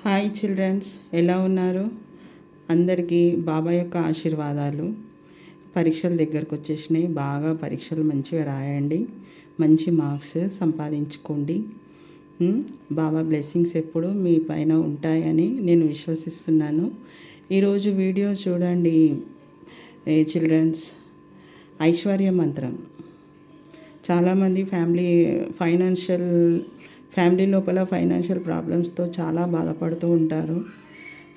Hi children's, ఎలా ఉన్నారు? అందరికీ బాబా యొక్క ఆశీర్వాదాలు. పరీక్షల దగ్గరకు వచ్చేసినాయి. బాగా పరీక్షలు మంచిగా రాయండి, మంచి మార్క్స్ సంపాదించుకోండి. బాబా బ్లెస్సింగ్స్ ఎప్పుడు మీ పైన ఉంటాయని నేను విశ్వసిస్తున్నాను. ఈరోజు వీడియో చూడండి చిల్డ్రన్స్. ఐశ్వర్య మంత్రం. చాలామంది ఫ్యామిలీ లోపల ఫైనాన్షియల్ ప్రాబ్లమ్స్తో చాలా బాధపడుతూ ఉంటారు.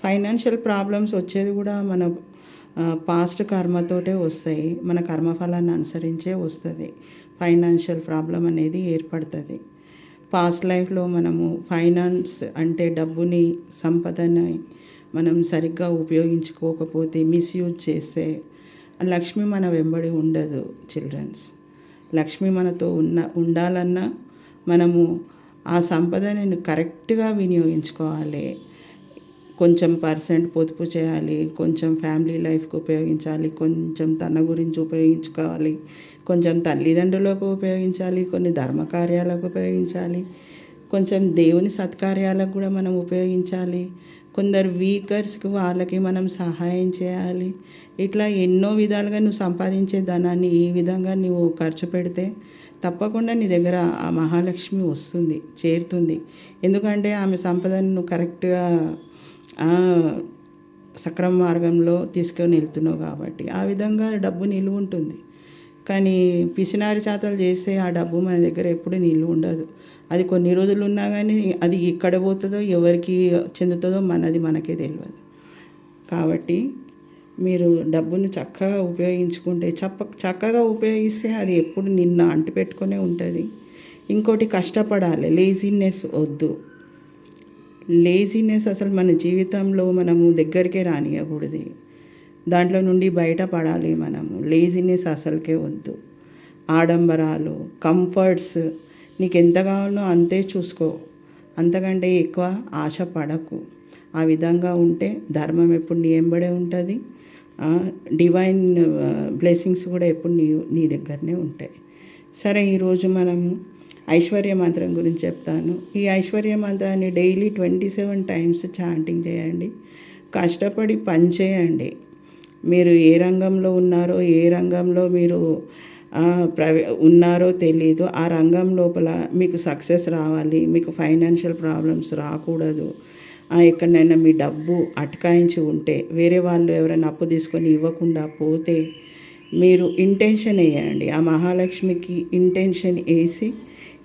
ఫైనాన్షియల్ ప్రాబ్లమ్స్ వచ్చేది కూడా మన పాస్ట్ కర్మతోటే వస్తాయి. మన కర్మఫలాన్ని అనుసరించే వస్తుంది. ఫైనాన్షియల్ ప్రాబ్లం అనేది ఏర్పడుతుంది. పాస్ట్ లైఫ్లో మనము ఫైనాన్స్ అంటే డబ్బుని, సంపదని మనం సరిగ్గా ఉపయోగించుకోకపోతే, మిస్యూజ్ చేస్తే లక్ష్మి మన వెంబడి ఉండదు చిల్డ్రన్స్. లక్ష్మి మనతో ఉండాలన్నా మనము ఆ సంపదని కరెక్ట్గా వినియోగించుకోవాలి. కొంచెం పర్సెంట్ పొదుపు చేయాలి, కొంచెం ఫ్యామిలీ లైఫ్కి ఉపయోగించాలి, కొంచెం తన గురించి ఉపయోగించుకోవాలి, కొంచెం తల్లిదండ్రులకు ఉపయోగించాలి, కొన్ని ధర్మకార్యాలకు ఉపయోగించాలి, కొంచెం దేవుని సత్కార్యాలకు కూడా మనం ఉపయోగించాలి. కొందరు వీకర్స్కి వాళ్ళకి మనం సహాయం చేయాలి. ఇట్లా ఎన్నో విధాలుగా నువ్వు సంపాదించే ధనాన్ని ఈ విధంగా నువ్వు ఖర్చు పెడితే తప్పకుండా నీ దగ్గర ఆ మహాలక్ష్మి వస్తుంది, చేరుతుంది. ఎందుకంటే ఆమె సంపదను నువ్వు కరెక్ట్గా సక్రమ మార్గంలో తీసుకొని వెళ్తున్నావు కాబట్టి ఆ విధంగా డబ్బు నిలువ ఉంటుంది. కానీ పిసినారి చాతలు చేస్తే ఆ డబ్బు మన దగ్గర ఎప్పుడు నిలువ ఉండదు. అది కొన్ని రోజులు ఉన్నా కానీ అది ఎక్కడ పోతుందో, ఎవరికి చెందుతుందో మనకే తెలియదు. కాబట్టి మీరు డబ్బుని చక్కగా ఉపయోగించుకుంటే, చక్కగా ఉపయోగిస్తే అది ఎప్పుడు నిన్న అంటిపెట్టుకునే ఉంటుంది. ఇంకోటి, కష్టపడాలి. లేజినెస్ వద్దు. లేజినెస్ అసలు మన జీవితంలో మనము దగ్గరికే రానియకూడదు. దాంట్లో నుండి బయటపడాలి మనము. లేజినెస్ అసలుకే వద్దు. ఆడంబరాలు, కంఫర్ట్స్ నీకు ఎంత కావాలో అంతే చూసుకో, అంతకంటే ఎక్కువ ఆశ పడకు. ఆ విధంగా ఉంటే ధర్మం ఎప్పుడు నీ వెంబడే ఉంటుంది. డివైన్ బ్లెస్సింగ్స్ కూడా ఎప్పుడు నీ దగ్గరనే ఉంటాయి. సరే, ఈరోజు మనము ఐశ్వర్య మంత్రం గురించి చెప్తాను. ఈ ఐశ్వర్య మంత్రాన్ని డైలీ 27 times చాంటింగ్ చేయండి. కష్టపడి పని చేయండి. మీరు ఏ రంగంలో ఉన్నారో, ఏ రంగంలో మీరు ఉన్నారో తెలీదు. ఆ రంగం లోపల మీకు సక్సెస్ రావాలి, మీకు ఫైనాన్షియల్ ప్రాబ్లమ్స్ రాకూడదు. ఎక్కడైనా మీ డబ్బు అటకాయించి ఉంటే, వేరే వాళ్ళు ఎవరైనా అప్పు తీసుకొని ఇవ్వకుండా పోతే మీరు ఇంటెన్షన్ వేయండి. ఆ మహాలక్ష్మికి ఇంటెన్షన్ వేసి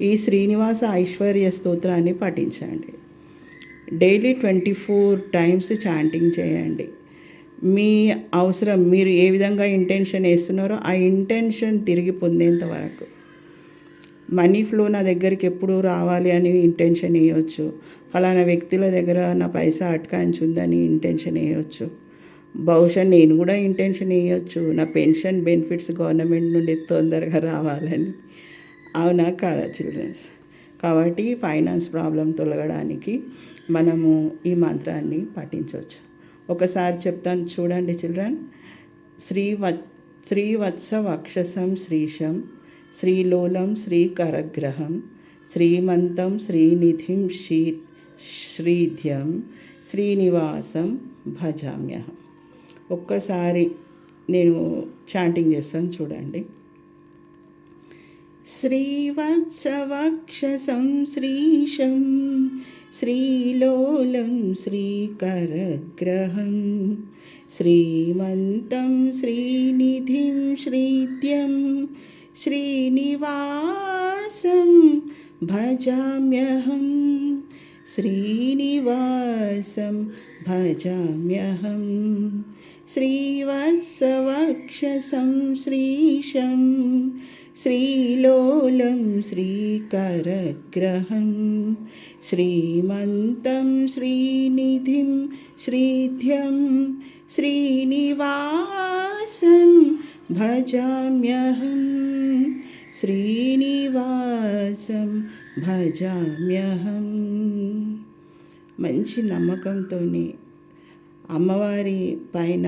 ఈ శ్రీనివాస ఐశ్వర్య స్తోత్రాన్ని పఠించండి. డైలీ 24 times చాంటింగ్ చేయండి. మీ అవసరం, మీరు ఏ విధంగా ఇంటెన్షన్ వేస్తున్నారో ఆ ఇంటెన్షన్ తిరిగి పొందేంత వరకు. మనీ ఫ్లో నా దగ్గరికి ఎప్పుడు రావాలి అని ఇంటెన్షన్ వేయవచ్చు. ఫలానా వ్యక్తుల దగ్గర నా పైసా అటకాయించుందని ఇంటెన్షన్ వేయవచ్చు. బహుశా నేను కూడా ఇంటెన్షన్ వేయవచ్చు, నా పెన్షన్ బెనిఫిట్స్ గవర్నమెంట్ నుండి తొందరగా రావాలని. అవునా కాదా చిల్డ్రన్స్? కాబట్టి ఫైనాన్స్ ప్రాబ్లం తొలగడానికి మనము ఈ మంత్రాన్ని పఠించవచ్చు. ఒకసారి చెప్తాను చూడండి చిల్డ్రన్. శ్రీవత్స వక్షసం శ్రీశం, శ్రీలోలం శ్రీకరగ్రహం, శ్రీమంతం శ్రీనిధిం శ్రీధ్యం, శ్రీనివాసం భజామ్యహం. ఒక్కసారి నేను చాంటింగ్ చేస్తాను చూడండి. శ్రీవత్సవక్షసం శ్రీశం, శ్రీలోలం శ్రీకరగ్రహం, శ్రీమంతం శ్రీనిధిం శ్రీధ్యం, శ్రీనివాసం భజామ్యహం, శ్రీనివాసం భజామ్యహం. శ్రీవత్సవక్షసం శ్రీశం, శ్రీలోలం శ్రీకరగ్రహం, శ్రీమంతం శ్రీనిధిం శ్రీధ్యం, శ్రీనివాసం భజామ్యహం, శ్రీనివాసం భజామ్యహం. మంచి నమ్మకంతోని, అమ్మవారి పైన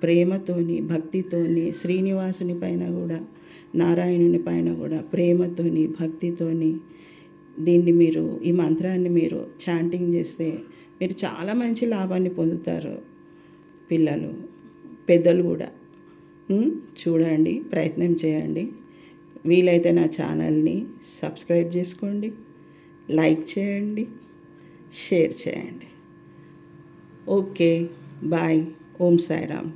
ప్రేమతోని, భక్తితోని, శ్రీనివాసుని పైన కూడా, నారాయణుని పైన కూడా ప్రేమతోని, భక్తితోని ఈ మంత్రాన్ని మీరు చాంటింగ్ చేస్తే మీరు చాలా మంచి లాభాన్ని పొందుతారు. పిల్లలు, పెద్దలు కూడా చూడండి, ప్రయత్నం చేయండి. వీలైతే నా ఛానల్ని సబ్స్క్రైబ్ చేసుకోండి, లైక్ చేయండి, షేర్ చేయండి. Okay, bye. ఓం సాయిరామ్.